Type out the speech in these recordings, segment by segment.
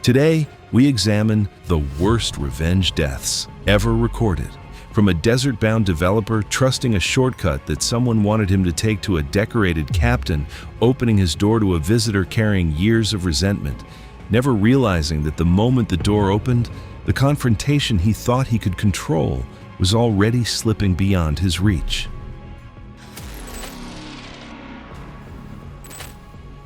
Today, we examine the worst revenge deaths ever recorded. From a desert-bound developer trusting a shortcut that someone wanted him to take to a decorated captain, opening his door to a visitor carrying years of resentment, never realizing that the moment the door opened, the confrontation he thought he could control was already slipping beyond his reach.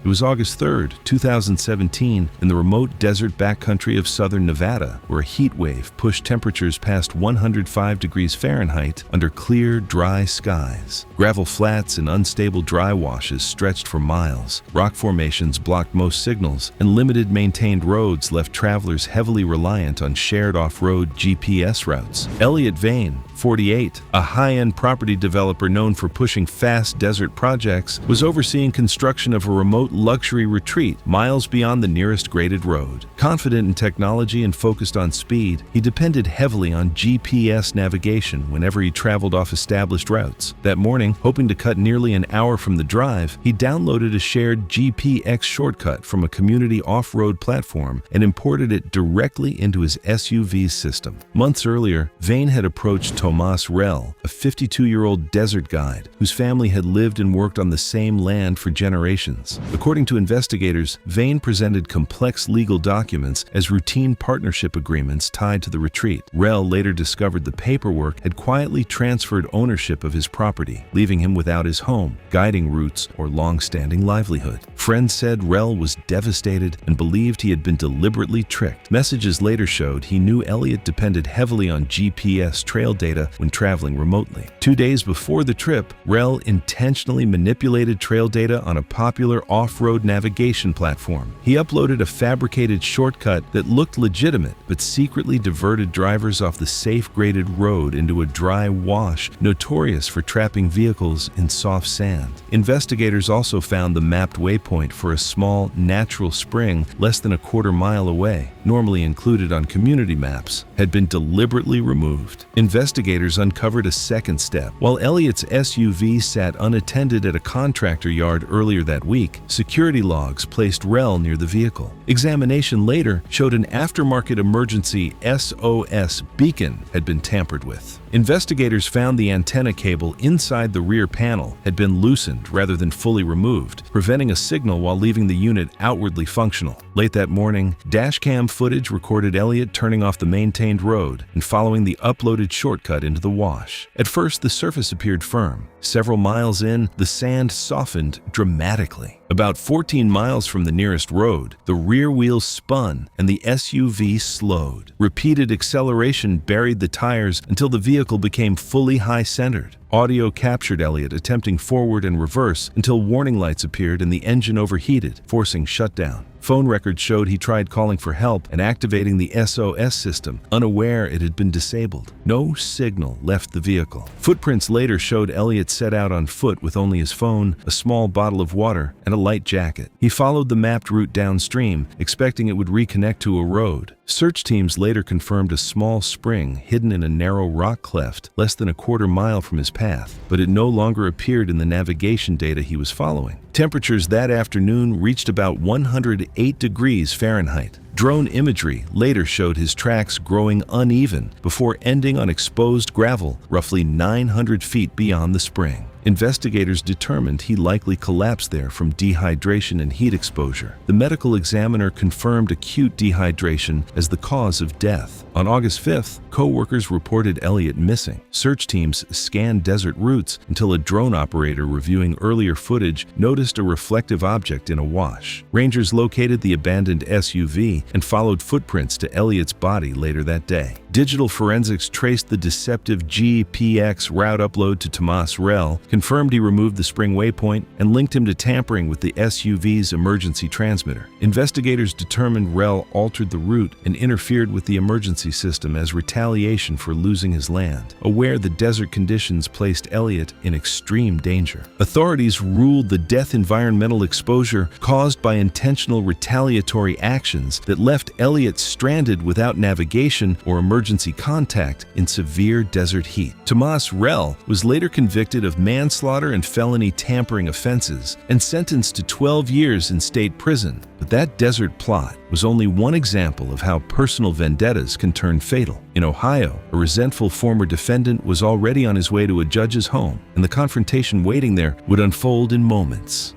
It was August 3rd, 2017, in the remote desert backcountry of southern Nevada, where a heat wave pushed temperatures past 105 degrees Fahrenheit under clear, dry skies. Gravel flats and unstable dry washes stretched for miles, rock formations blocked most signals, and limited maintained roads left travelers heavily reliant on shared off-road GPS routes. Elliot Vane, 48, a high-end property developer known for pushing fast desert projects, was overseeing construction of a remote luxury retreat miles beyond the nearest graded road. Confident in technology and focused on speed, he depended heavily on GPS navigation whenever he traveled off established routes. That morning, hoping to cut nearly an hour from the drive, he downloaded a shared GPX shortcut from a community off-road platform and imported it directly into his SUV's system. Months earlier, Vane had approached Tomas Rell, a 52-year-old desert guide whose family had lived and worked on the same land for generations. According to investigators, Vane presented complex legal documents as routine partnership agreements tied to the retreat. Rell later discovered the paperwork had quietly transferred ownership of his property, leaving him without his home, guiding routes, or long-standing livelihood. Friends said Rell was devastated and believed he had been deliberately tricked. Messages later showed he knew Elliot depended heavily on GPS trail data when traveling remotely. 2 days before the trip, Rell intentionally manipulated trail data on a popular off-road navigation platform. He uploaded a fabricated shortcut that looked legitimate, but secretly diverted drivers off the safe graded road into a dry wash notorious for trapping vehicles in soft sand. Investigators also found the mapped waypoint for a small, natural spring less than a quarter mile away, normally included on community maps, had been deliberately removed. Investigators uncovered a second step. While Elliot's SUV sat unattended at a contractor yard earlier that week, security logs placed Rell near the vehicle. Examination later showed an aftermarket emergency SOS beacon had been tampered with. Investigators found the antenna cable inside the rear panel had been loosened rather than fully removed, preventing a signal while leaving the unit outwardly functional. Late that morning, dashcam footage recorded Elliot turning off the maintained road and following the uploaded shortcut into the wash. At first, the surface appeared firm. Several miles in, the sand softened dramatically. About 14 miles from the nearest road, the rear wheels spun and the SUV slowed. Repeated acceleration buried the tires until the vehicle became fully high-centered. Audio captured Elliot attempting forward and reverse until warning lights appeared and the engine overheated, forcing shutdown. Phone records showed he tried calling for help and activating the SOS system, unaware it had been disabled. No signal left the vehicle. Footprints later showed Elliot set out on foot with only his phone, a small bottle of water, and a light jacket. He followed the mapped route downstream, expecting it would reconnect to a road. Search teams later confirmed a small spring hidden in a narrow rock cleft less than a quarter mile from his path, but it no longer appeared in the navigation data he was following. Temperatures that afternoon reached about 108 degrees Fahrenheit. Drone imagery later showed his tracks growing uneven before ending on exposed gravel roughly 900 feet beyond the spring. Investigators determined he likely collapsed there from dehydration and heat exposure. The medical examiner confirmed acute dehydration as the cause of death. On August 5th, co-workers reported Elliot missing. Search teams scanned desert routes until a drone operator reviewing earlier footage noticed a reflective object in a wash. Rangers located the abandoned SUV and followed footprints to Elliot's body later that day. Digital forensics traced the deceptive GPX route upload to Tomas Rell, confirmed he removed the spring waypoint, and linked him to tampering with the SUV's emergency transmitter. Investigators determined Rell altered the route and interfered with the emergency system as retaliation for losing his land, aware the desert conditions placed Elliot in extreme danger. Authorities ruled the death environmental exposure caused by intentional retaliatory actions that left Elliot stranded without navigation or emergency contact in severe desert heat. Tomas Rell was later convicted of manslaughter manslaughter and felony tampering offenses and sentenced to 12 years in state prison. But that desert plot was only one example of how personal vendettas can turn fatal. In Ohio, a resentful former defendant was already on his way to a judge's home, and the confrontation waiting there would unfold in moments.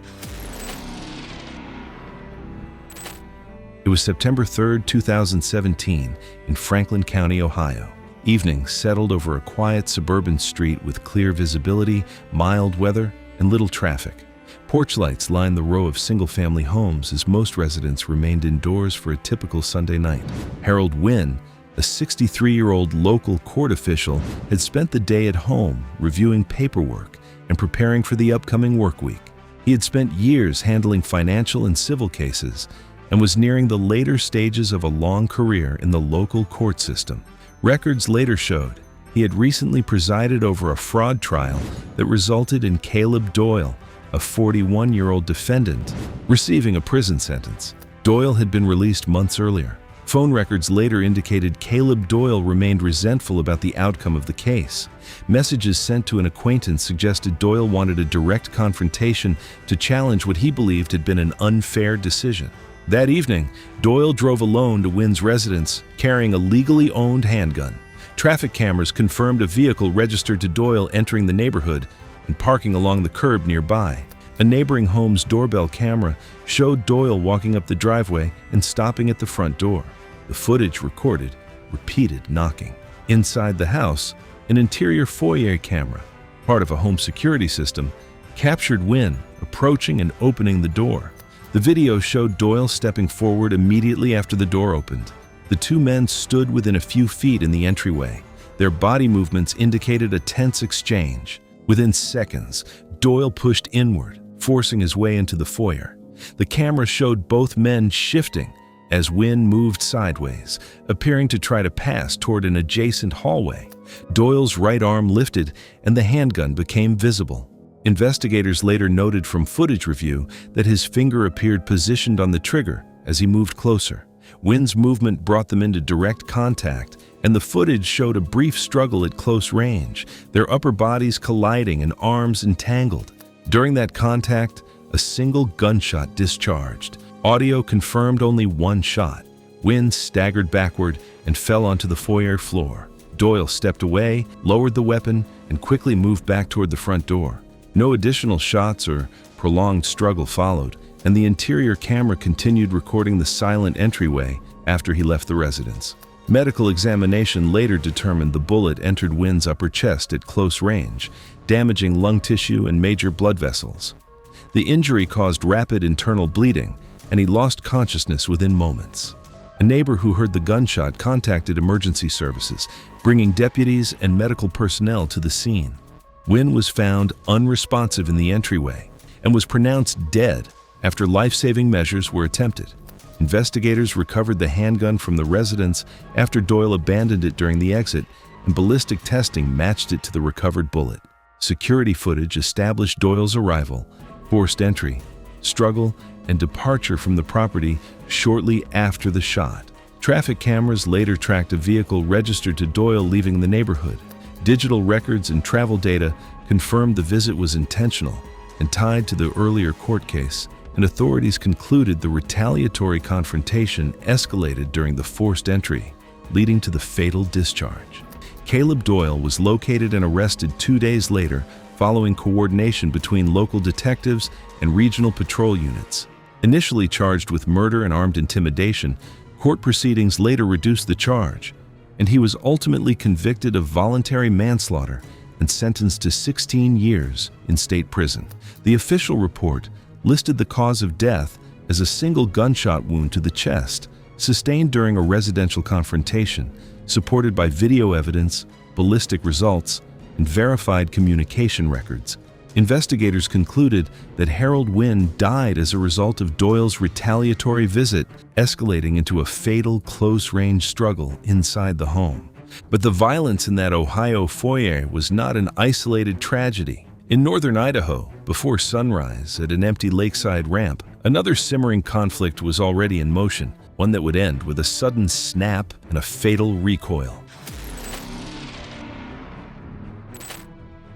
It was September 3, 2017, in Franklin County, Ohio. Evening settled over a quiet suburban street with clear visibility, mild weather, and little traffic. Porch lights lined the row of single-family homes as most residents remained indoors for a typical Sunday night. Harold Wynn, a 63-year-old local court official, had spent the day at home reviewing paperwork and preparing for the upcoming work week. He had spent years handling financial and civil cases and was nearing the later stages of a long career in the local court system. Records later showed he had recently presided over a fraud trial that resulted in Caleb Doyle, a 41-year-old defendant, receiving a prison sentence. Doyle had been released months earlier. Phone records later indicated Caleb Doyle remained resentful about the outcome of the case. Messages sent to an acquaintance suggested Doyle wanted a direct confrontation to challenge what he believed had been an unfair decision. That evening, Doyle drove alone to Wynn's residence, carrying a legally owned handgun. Traffic cameras confirmed a vehicle registered to Doyle entering the neighborhood and parking along the curb nearby. A neighboring home's doorbell camera showed Doyle walking up the driveway and stopping at the front door. The footage recorded repeated knocking. Inside the house, an interior foyer camera, part of a home security system, captured Wynn approaching and opening the door. The video showed Doyle stepping forward immediately after the door opened. The two men stood within a few feet in the entryway. Their body movements indicated a tense exchange. Within seconds, Doyle pushed inward, forcing his way into the foyer. The camera showed both men shifting as Wynn moved sideways, appearing to try to pass toward an adjacent hallway. Doyle's right arm lifted and the handgun became visible. Investigators later noted from footage review that his finger appeared positioned on the trigger as he moved closer. Wynn's movement brought them into direct contact, and the footage showed a brief struggle at close range, their upper bodies colliding and arms entangled. During that contact, a single gunshot discharged. Audio confirmed only one shot. Wynn staggered backward and fell onto the foyer floor. Doyle stepped away, lowered the weapon, and quickly moved back toward the front door. No additional shots or prolonged struggle followed, and the interior camera continued recording the silent entryway after he left the residence. Medical examination later determined the bullet entered Wynn's upper chest at close range, damaging lung tissue and major blood vessels. The injury caused rapid internal bleeding, and he lost consciousness within moments. A neighbor who heard the gunshot contacted emergency services, bringing deputies and medical personnel to the scene. Wynn was found unresponsive in the entryway and was pronounced dead after life-saving measures were attempted. Investigators recovered the handgun from the residence after Doyle abandoned it during the exit, and ballistic testing matched it to the recovered bullet. Security footage established Doyle's arrival, forced entry, struggle, and departure from the property shortly after the shot. Traffic cameras later tracked a vehicle registered to Doyle leaving the neighborhood. Digital records and travel data confirmed the visit was intentional and tied to the earlier court case, and authorities concluded the retaliatory confrontation escalated during the forced entry, leading to the fatal discharge. Caleb Doyle was located and arrested 2 days later following coordination between local detectives and regional patrol units. Initially charged with murder and armed intimidation, court proceedings later reduced the charge, and he was ultimately convicted of voluntary manslaughter and sentenced to 16 years in state prison. The official report listed the cause of death as a single gunshot wound to the chest, sustained during a residential confrontation, supported by video evidence, ballistic results, and verified communication records. Investigators concluded that Harold Wynn died as a result of Doyle's retaliatory visit, escalating into a fatal close-range struggle inside the home. But the violence in that Ohio foyer was not an isolated tragedy. In northern Idaho, before sunrise at an empty lakeside ramp, another simmering conflict was already in motion, one that would end with a sudden snap and a fatal recoil.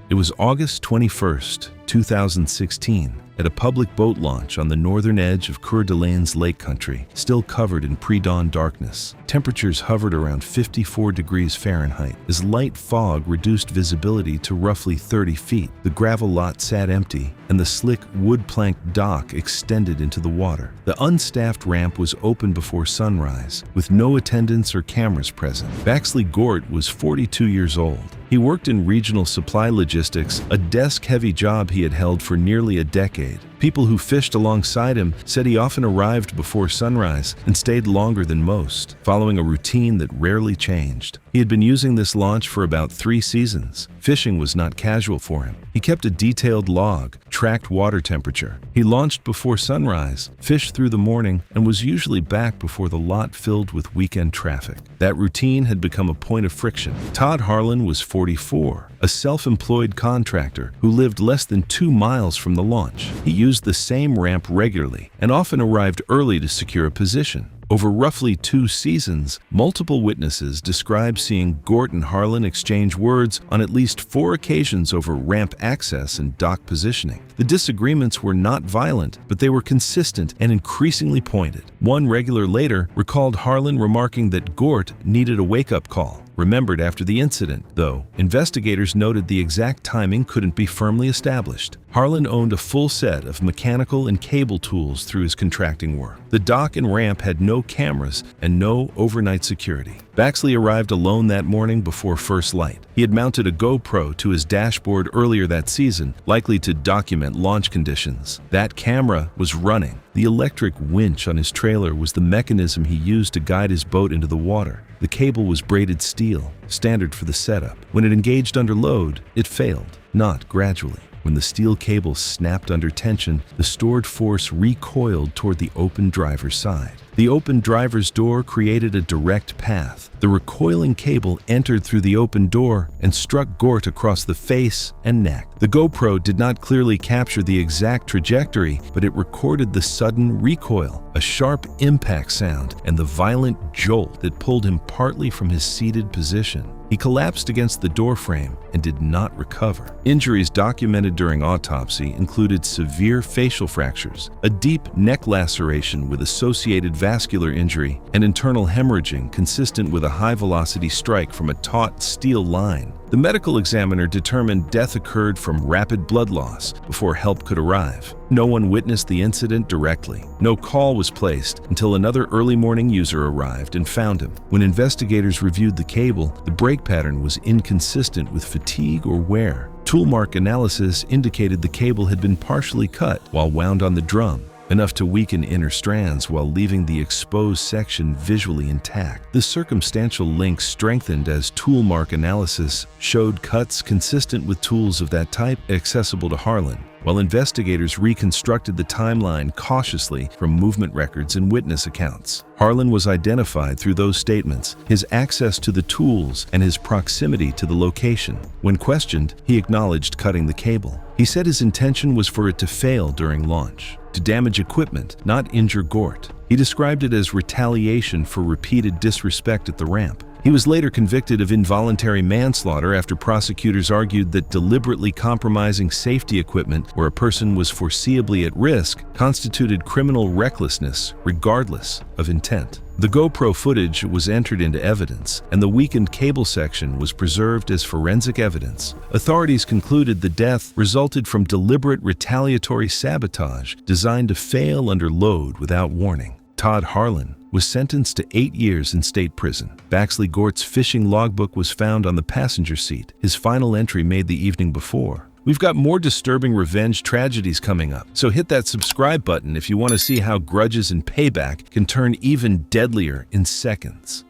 It was August 21st, 2016, at a public boat launch on the northern edge of Coeur d'Alene's lake country, still covered in pre-dawn darkness. Temperatures hovered around 54 degrees Fahrenheit as light fog reduced visibility to roughly 30 feet. The gravel lot sat empty, and the slick wood plank dock extended into the water. The unstaffed ramp was open before sunrise, with no attendants or cameras present. Baxley Gort was 42 years old. He worked in regional supply logistics, a desk-heavy job he had held for nearly a decade. People who fished alongside him said he often arrived before sunrise and stayed longer than most, following a routine that rarely changed. He had been using this launch for about 3 seasons. Fishing was not casual for him. He kept a detailed log, tracked water temperature. He launched before sunrise, fished through the morning, and was usually back before the lot filled with weekend traffic. That routine had become a point of friction. Todd Harlan was 44, a self-employed contractor who lived less than 2 miles from the launch. He used the same ramp regularly and often arrived early to secure a position. Over roughly 2 seasons, multiple witnesses described seeing Gort and Harlan exchange words on at least 4 occasions over ramp access and dock positioning. The disagreements were not violent, but they were consistent and increasingly pointed. One regular later recalled Harlan remarking that Gort needed a wake-up call. Remembered after the incident, though, investigators noted the exact timing couldn't be firmly established. Harlan owned a full set of mechanical and cable tools through his contracting work. The dock and ramp had no cameras and no overnight security. Baxley arrived alone that morning before first light. He had mounted a GoPro to his dashboard earlier that season, likely to document launch conditions. That camera was running. The electric winch on his trailer was the mechanism he used to guide his boat into the water. The cable was braided steel, standard for the setup. When it engaged under load, it failed, not gradually. When the steel cable snapped under tension, the stored force recoiled toward the open driver's side. The open driver's door created a direct path. The recoiling cable entered through the open door and struck Gort across the face and neck. The GoPro did not clearly capture the exact trajectory, but it recorded the sudden recoil, a sharp impact sound, and the violent jolt that pulled him partly from his seated position. He collapsed against the doorframe and did not recover. Injuries documented during autopsy included severe facial fractures, a deep neck laceration with associated vascular injury, and internal hemorrhaging consistent with a high-velocity strike from a taut steel line. The medical examiner determined death occurred from rapid blood loss before help could arrive. No one witnessed the incident directly. No call was placed until another early morning user arrived and found him. When investigators reviewed the cable, the break pattern was inconsistent with fatigue or wear. Tool mark analysis indicated the cable had been partially cut while wound on the drum, enough to weaken inner strands while leaving the exposed section visually intact. The circumstantial link strengthened as tool mark analysis showed cuts consistent with tools of that type accessible to Harlan, while investigators reconstructed the timeline cautiously from movement records and witness accounts. Harlan was identified through those statements, his access to the tools, and his proximity to the location. When questioned, he acknowledged cutting the cable. He said his intention was for it to fail during launch, to damage equipment, not injure Gort. He described it as retaliation for repeated disrespect at the ramp. He was later convicted of involuntary manslaughter after prosecutors argued that deliberately compromising safety equipment where a person was foreseeably at risk constituted criminal recklessness regardless of intent. The GoPro footage was entered into evidence, and the weakened cable section was preserved as forensic evidence. Authorities concluded the death resulted from deliberate retaliatory sabotage designed to fail under load without warning. Todd Harlan was sentenced to 8 years in state prison. Baxley Gort's fishing logbook was found on the passenger seat, his final entry made the evening before. We've got more disturbing revenge tragedies coming up, so hit that subscribe button if you want to see how grudges and payback can turn even deadlier in seconds.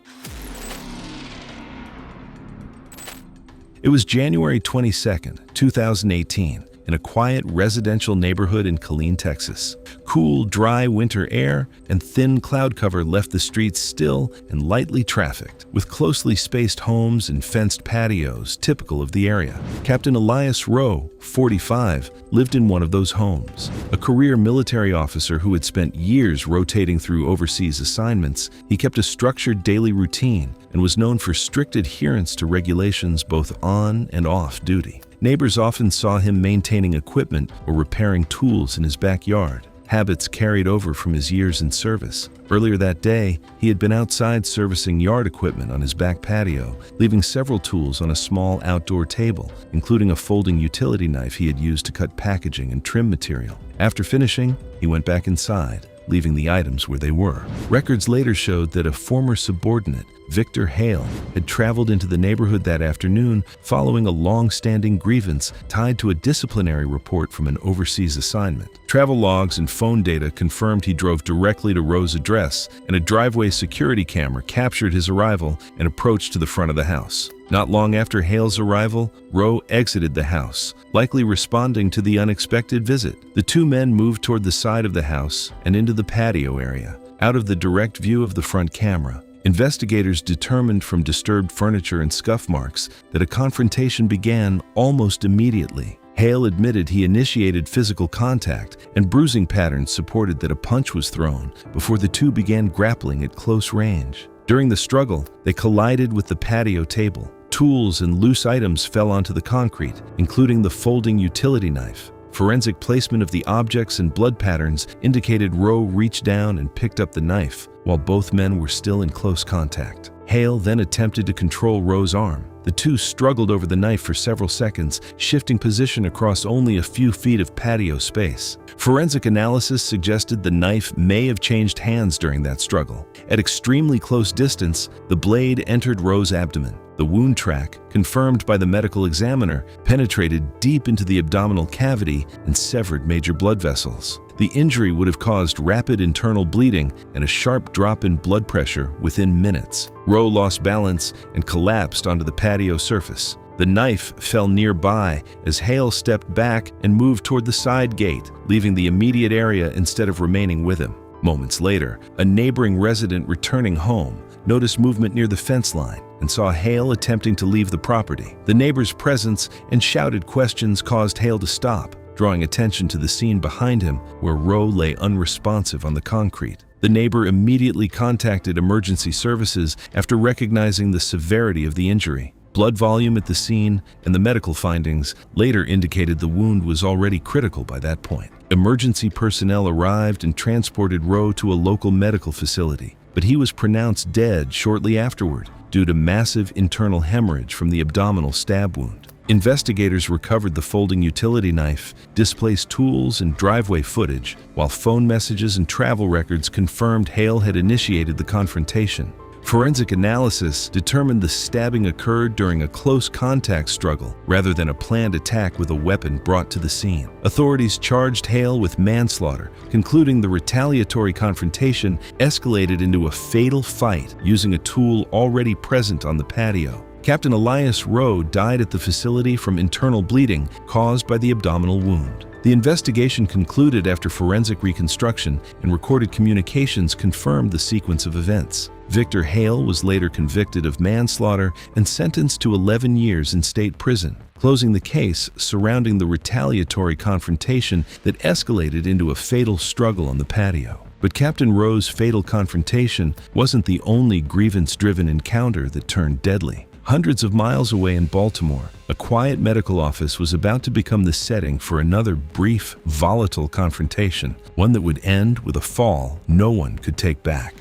It was January 22nd, 2018. In a quiet residential neighborhood in Killeen, Texas. Cool, dry winter air and thin cloud cover left the streets still and lightly trafficked, with closely spaced homes and fenced patios typical of the area. Captain Elias Rowe, 45, lived in one of those homes. A career military officer who had spent years rotating through overseas assignments, he kept a structured daily routine and was known for strict adherence to regulations both on and off duty. Neighbors often saw him maintaining equipment or repairing tools in his backyard, habits carried over from his years in service. Earlier that day, he had been outside servicing yard equipment on his back patio, leaving several tools on a small outdoor table, including a folding utility knife he had used to cut packaging and trim material. After finishing, he went back inside, leaving the items where they were. Records later showed that a former subordinate, Victor Hale, had traveled into the neighborhood that afternoon following a long-standing grievance tied to a disciplinary report from an overseas assignment. Travel logs and phone data confirmed he drove directly to Rowe's address, and a driveway security camera captured his arrival and approach to the front of the house. Not long after Hale's arrival, Rowe exited the house, likely responding to the unexpected visit. The two men moved toward the side of the house and into the patio area, out of the direct view of the front camera. Investigators determined from disturbed furniture and scuff marks that a confrontation began almost immediately. Hale admitted he initiated physical contact, and bruising patterns supported that a punch was thrown before the two began grappling at close range. During the struggle, they collided with the patio table. Tools and loose items fell onto the concrete, including the folding utility knife. Forensic placement of the objects and blood patterns indicated Rowe reached down and picked up the knife, while both men were still in close contact. Hale then attempted to control Rowe's arm. The two struggled over the knife for several seconds, shifting position across only a few feet of patio space. Forensic analysis suggested the knife may have changed hands during that struggle. At extremely close distance, the blade entered Rowe's abdomen. The wound track, confirmed by the medical examiner, penetrated deep into the abdominal cavity and severed major blood vessels. The injury would have caused rapid internal bleeding and a sharp drop in blood pressure within minutes. Rowe lost balance and collapsed onto the patio surface. The knife fell nearby as Hale stepped back and moved toward the side gate, leaving the immediate area instead of remaining with him. Moments later, a neighboring resident returning home noticed movement near the fence line and saw Hale attempting to leave the property. The neighbor's presence and shouted questions caused Hale to stop, drawing attention to the scene behind him where Rowe lay unresponsive on the concrete. The neighbor immediately contacted emergency services after recognizing the severity of the injury. Blood volume at the scene and the medical findings later indicated the wound was already critical by that point. Emergency personnel arrived and transported Rowe to a local medical facility, but he was pronounced dead shortly afterward due to massive internal hemorrhage from the abdominal stab wound. Investigators recovered the folding utility knife, displaced tools, and driveway footage, while phone messages and travel records confirmed Hale had initiated the confrontation. Forensic analysis determined the stabbing occurred during a close contact struggle rather than a planned attack with a weapon brought to the scene. Authorities charged Hale with manslaughter, concluding the retaliatory confrontation escalated into a fatal fight using a tool already present on the patio. Captain Elias Rowe died at the facility from internal bleeding caused by the abdominal wound. The investigation concluded after forensic reconstruction and recorded communications confirmed the sequence of events. Victor Hale was later convicted of manslaughter and sentenced to 11 years in state prison, closing the case surrounding the retaliatory confrontation that escalated into a fatal struggle on the patio. But Captain Rowe's fatal confrontation wasn't the only grievance-driven encounter that turned deadly. Hundreds of miles away in Baltimore, a quiet medical office was about to become the setting for another brief, volatile confrontation, one that would end with a fall no one could take back.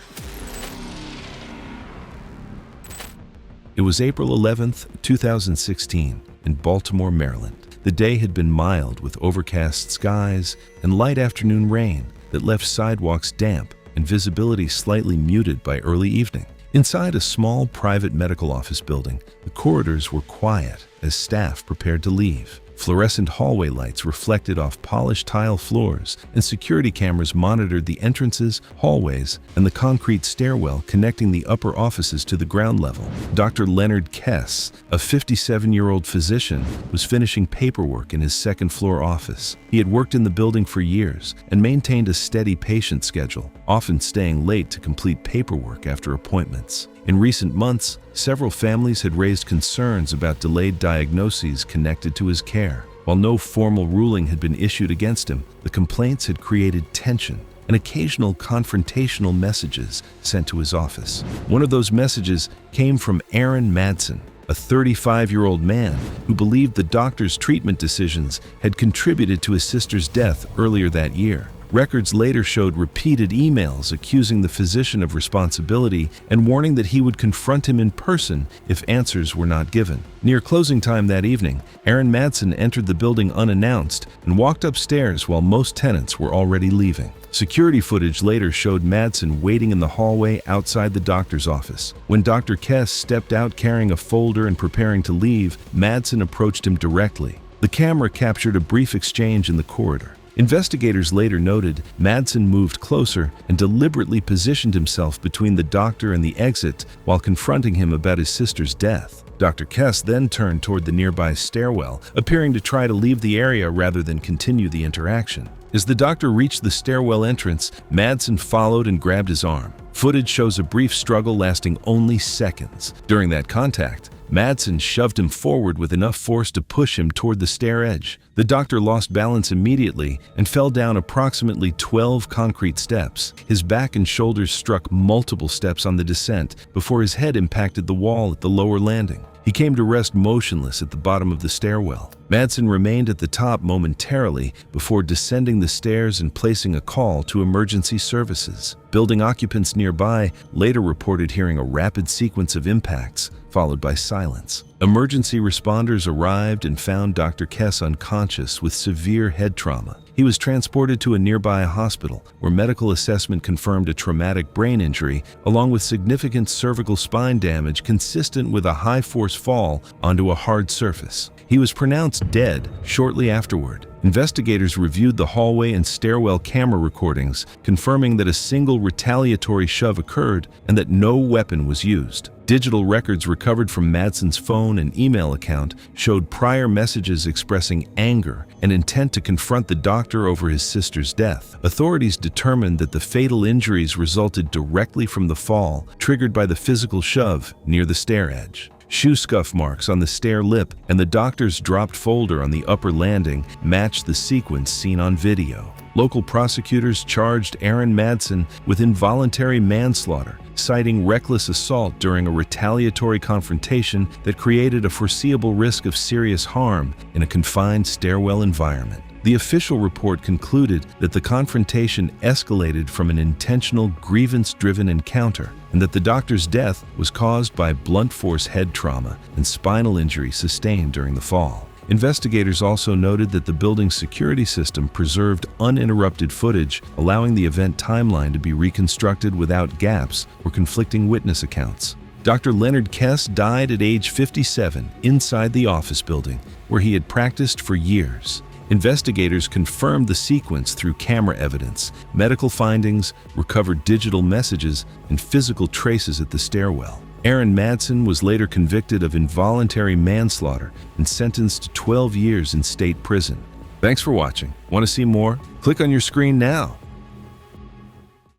It was April 11th, 2016, in Baltimore, Maryland. The day had been mild with overcast skies and light afternoon rain that left sidewalks damp and visibility slightly muted by early evening. Inside a small private medical office building, the corridors were quiet as staff prepared to leave. Fluorescent hallway lights reflected off polished tile floors, and security cameras monitored the entrances, hallways, and the concrete stairwell connecting the upper offices to the ground level. Dr. Leonard Kess, a 57-year-old physician, was finishing paperwork in his second-floor office. He had worked in the building for years and maintained a steady patient schedule, often staying late to complete paperwork after appointments. In recent months, several families had raised concerns about delayed diagnoses connected to his care. While no formal ruling had been issued against him, the complaints had created tension and occasional confrontational messages sent to his office. One of those messages came from Aaron Madsen, a 35-year-old man who believed the doctor's treatment decisions had contributed to his sister's death earlier that year. Records later showed repeated emails accusing the physician of responsibility and warning that he would confront him in person if answers were not given. Near closing time that evening, Aaron Madsen entered the building unannounced and walked upstairs while most tenants were already leaving. Security footage later showed Madsen waiting in the hallway outside the doctor's office. When Dr. Kess stepped out carrying a folder and preparing to leave, Madsen approached him directly. The camera captured a brief exchange in the corridor. Investigators later noted Madsen moved closer and deliberately positioned himself between the doctor and the exit while confronting him about his sister's death. Dr. Kess then turned toward the nearby stairwell, appearing to try to leave the area rather than continue the interaction. As the doctor reached the stairwell entrance, Madsen followed and grabbed his arm. Footage shows a brief struggle lasting only seconds. During that contact, Madsen shoved him forward with enough force to push him toward the stair edge. The doctor lost balance immediately and fell down approximately 12 concrete steps. His back and shoulders struck multiple steps on the descent before his head impacted the wall at the lower landing. He came to rest motionless at the bottom of the stairwell. Madsen remained at the top momentarily before descending the stairs and placing a call to emergency services. Building occupants nearby later reported hearing a rapid sequence of impacts, followed by silence. Emergency responders arrived and found Dr. Kess unconscious with severe head trauma. He was transported to a nearby hospital, where medical assessment confirmed a traumatic brain injury, along with significant cervical spine damage consistent with a high-force fall onto a hard surface. He was pronounced dead shortly afterward. Investigators reviewed the hallway and stairwell camera recordings, confirming that a single retaliatory shove occurred and that no weapon was used. Digital records recovered from Madsen's phone and email account showed prior messages expressing anger and intent to confront the doctor over his sister's death. Authorities determined that the fatal injuries resulted directly from the fall, triggered by the physical shove near the stair edge. Shoe scuff marks on the stair lip and the doctor's dropped folder on the upper landing matched the sequence seen on video. Local prosecutors charged Aaron Madsen with involuntary manslaughter, citing reckless assault during a retaliatory confrontation that created a foreseeable risk of serious harm in a confined stairwell environment. The official report concluded that the confrontation escalated from an intentional grievance-driven encounter and that the doctor's death was caused by blunt force head trauma and spinal injury sustained during the fall. Investigators also noted that the building's security system preserved uninterrupted footage, allowing the event timeline to be reconstructed without gaps or conflicting witness accounts. Dr. Leonard Kess died at age 57 inside the office building, where he had practiced for years. Investigators confirmed the sequence through camera evidence, medical findings, recovered digital messages, and physical traces at the stairwell. Aaron Madsen was later convicted of involuntary manslaughter and sentenced to 12 years in state prison. Thanks for watching. Want to see more? Click on your screen now.